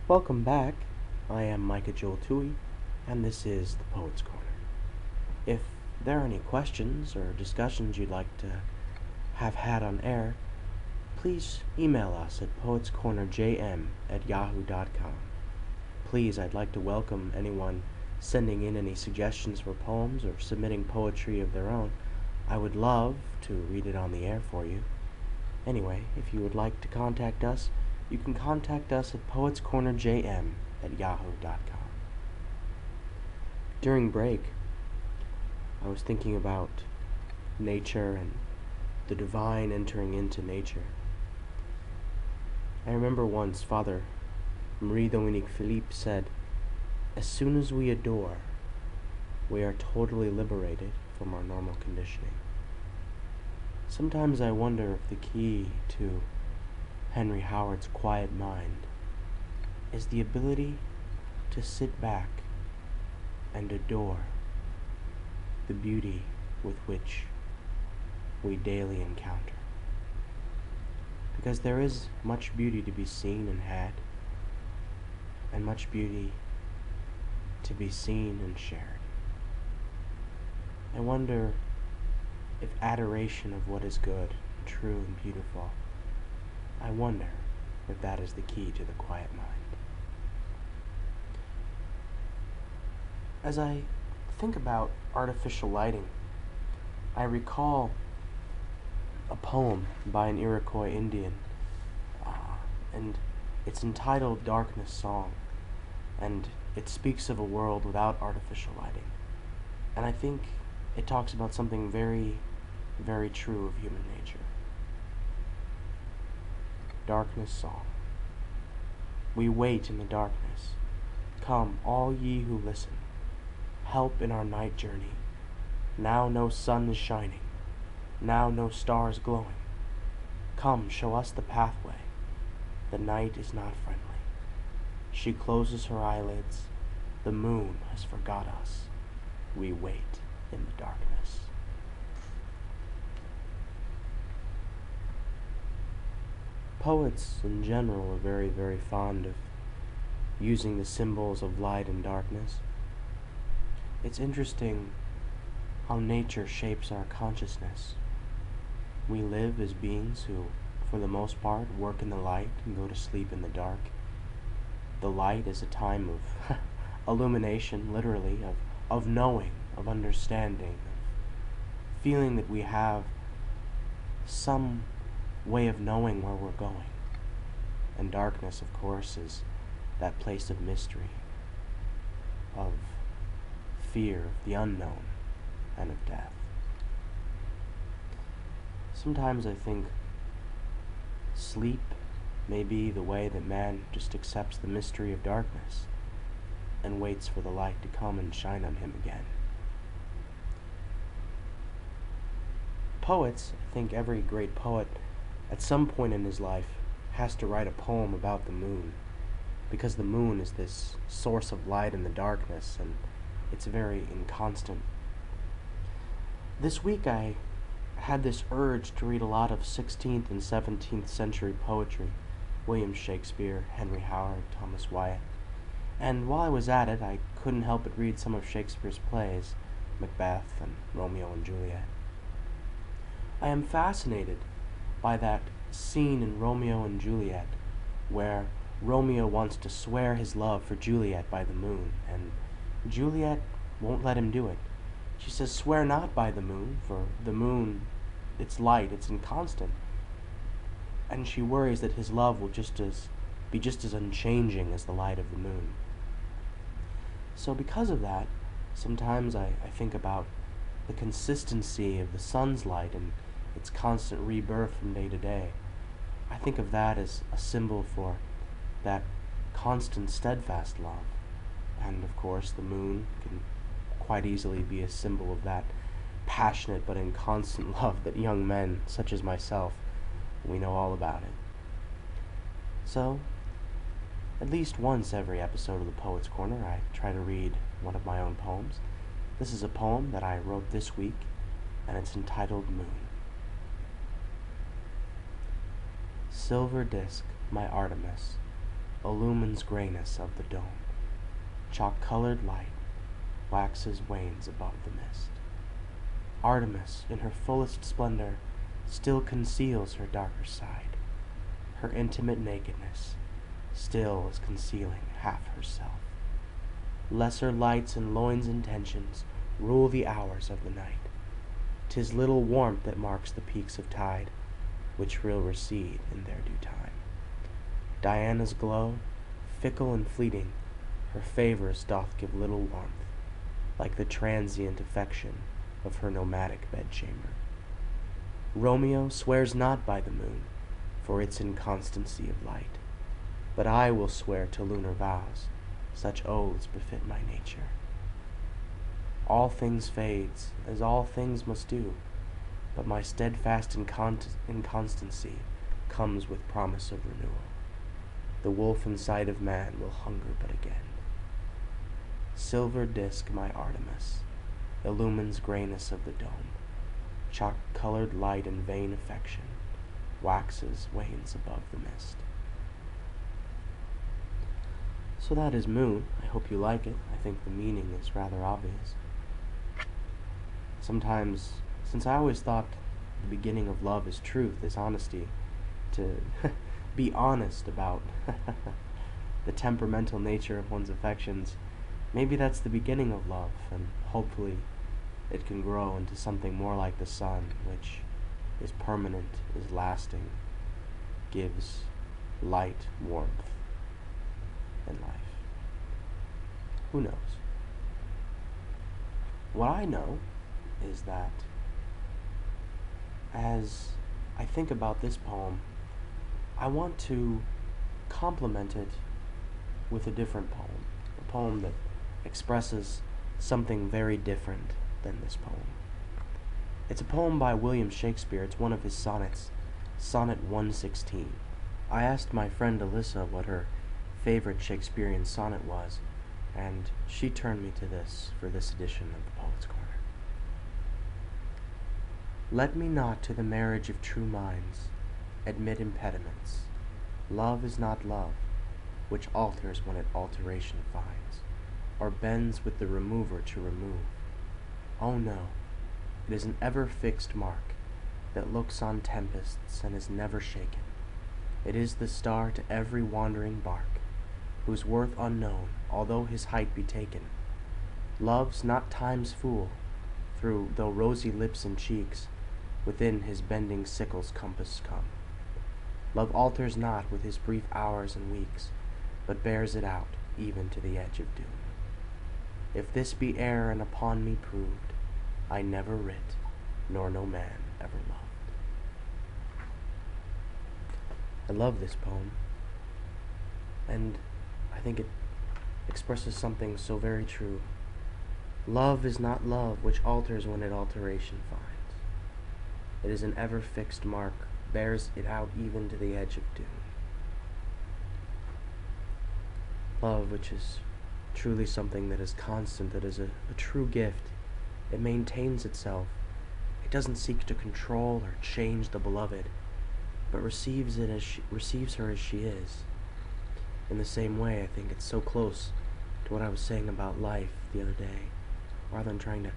Welcome back. I am Micah Joel Tui, and this is the Poets Corner. If there are any questions or discussions you'd like to have had on air, please email us at poetscornerjm@yahoo.com. Please, I'd like to welcome anyone sending in any suggestions for poems or submitting poetry of their own. I would love to read it on the air for you. Anyway, if you would like to contact us, you can contact us at poetscornerjm@yahoo.com. During break, I was thinking about nature and the divine entering into nature. I remember once Father Marie-Dominique Philippe said, "As soon as we adore, we are totally liberated from our normal conditioning." Sometimes I wonder if the key to Henry Howard's quiet mind is the ability to sit back and adore the beauty with which we daily encounter. Because there is much beauty to be seen and had, and much beauty to be seen and shared. I wonder if adoration of what is good, and true, and beautiful, I wonder if that is the key to the quiet mind. As I think about artificial lighting, I recall a poem by an Iroquois Indian, and it's entitled Darkness Song, and it speaks of a world without artificial lighting. And I think it talks about something very, very true of human nature. Darkness Song. We wait in the darkness. Come, all ye who listen. Help in our night journey. Now no sun is shining. Now no stars glowing. Come, show us the pathway. The night is not friendly. She closes her eyelids. The moon has forgot us. We wait in the darkness. Poets in general are very, very fond of using the symbols of light and darkness. It's interesting how nature shapes our consciousness. We live as beings who, for the most part, work in the light and go to sleep in the dark. The light is a time of illumination, literally, of knowing, of understanding, of feeling that we have some way of knowing where we're going. And darkness, of course, is that place of mystery, of fear of the unknown, and of death. Sometimes I think sleep may be the way that man just accepts the mystery of darkness and waits for the light to come and shine on him again. Poets, I think every great poet at some point in his life has to write a poem about the moon, because the moon is this source of light in the darkness, and it's very inconstant. This week I had this urge to read a lot of 16th and 17th century poetry, William Shakespeare, Henry Howard, Thomas Wyatt, and while I was at it I couldn't help but read some of Shakespeare's plays, Macbeth and Romeo and Juliet. I am fascinated by that scene in Romeo and Juliet where Romeo wants to swear his love for Juliet by the moon, and Juliet won't let him do it. She says, "Swear not by the moon, for the moon, it's light, it's inconstant." And she worries that his love will be just as unchanging as the light of the moon. So because of that, sometimes I think about the consistency of the sun's light and its constant rebirth from day to day. I think of that as a symbol for that constant, steadfast love. And of course, the moon can quite easily be a symbol of that passionate but inconstant love that young men, such as myself, we know all about it. So, at least once every episode of the Poets Corner, I try to read one of my own poems. This is a poem that I wrote this week, and it's entitled Moon. Silver disk, my Artemis, illumines grayness of the dome. Chalk-colored light waxes wanes above the mist. Artemis, in her fullest splendor, still conceals her darker side. Her intimate nakedness still is concealing half herself. Lesser lights and loins intentions rule the hours of the night. 'Tis little warmth that marks the peaks of tide, which will recede in their due time. Diana's glow, fickle and fleeting, her favors doth give little warmth, like the transient affection of her nomadic bedchamber. Romeo swears not by the moon for its inconstancy of light, but I will swear to lunar vows, such oaths befit my nature. All things fades, as all things must do, but my steadfast inconstancy comes with promise of renewal. The wolf in sight of man will hunger but again. Silver disk my Artemis illumines grayness of the dome. Chalk-colored light and vain affection waxes wanes above the mist. So that is Moon. I hope you like it. I think the meaning is rather obvious. Sometimes, since I always thought the beginning of love is truth, is honesty, to be honest about the temperamental nature of one's affections, maybe that's the beginning of love, and hopefully it can grow into something more like the sun, which is permanent, is lasting, gives light, warmth, and life. Who knows? What I know is that as I think about this poem, I want to complement it with a different poem, a poem that expresses something very different than this poem. It's a poem by William Shakespeare. It's one of his sonnets, Sonnet 116. I asked my friend Alyssa what her favorite Shakespearean sonnet was, and she turned me to this for this edition of the Poet's Corner. Let me not to the marriage of true minds admit impediments. Love is not love, which alters when it alteration finds, or bends with the remover to remove. Oh no, it is an ever-fixed mark that looks on tempests and is never shaken. It is the star to every wandering bark, whose worth unknown, although his height be taken. Love's not time's fool, though rosy lips and cheeks within his bending sickle's compass come. Love alters not with his brief hours and weeks, but bears it out even to the edge of doom. If this be error and upon me proved, I never writ, nor no man ever loved. I love this poem, and I think it expresses something so very true. Love is not love which alters when it alteration finds. It is an ever-fixed mark, bears it out even to the edge of doom. Love, which is truly something that is constant, that is a true gift. It maintains itself. It doesn't seek to control or change the beloved, but receives her as she is. In the same way, I think it's so close to what I was saying about life the other day. Rather than trying to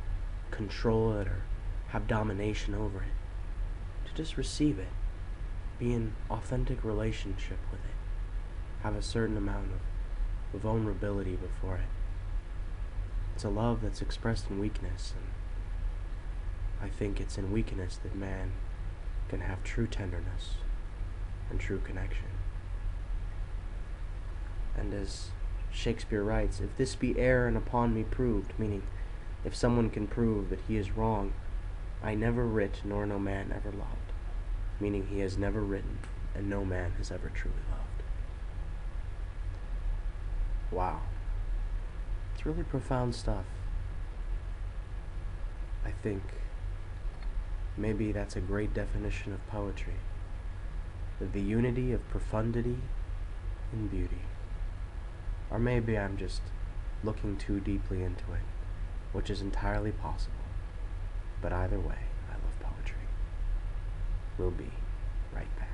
control it or have domination over it, to just receive it, be in authentic relationship with it, have a certain amount of vulnerability before it. It's a love that's expressed in weakness, and I think it's in weakness that man can have true tenderness and true connection. And as Shakespeare writes, if this be error and upon me proved, meaning if someone can prove that he is wrong, I never writ nor no man ever loved, meaning he has never written and no man has ever truly loved. Wow. It's really profound stuff. I think maybe that's a great definition of poetry. The unity of profundity and beauty. Or maybe I'm just looking too deeply into it, which is entirely possible. But either way, I love poetry. We'll be right back.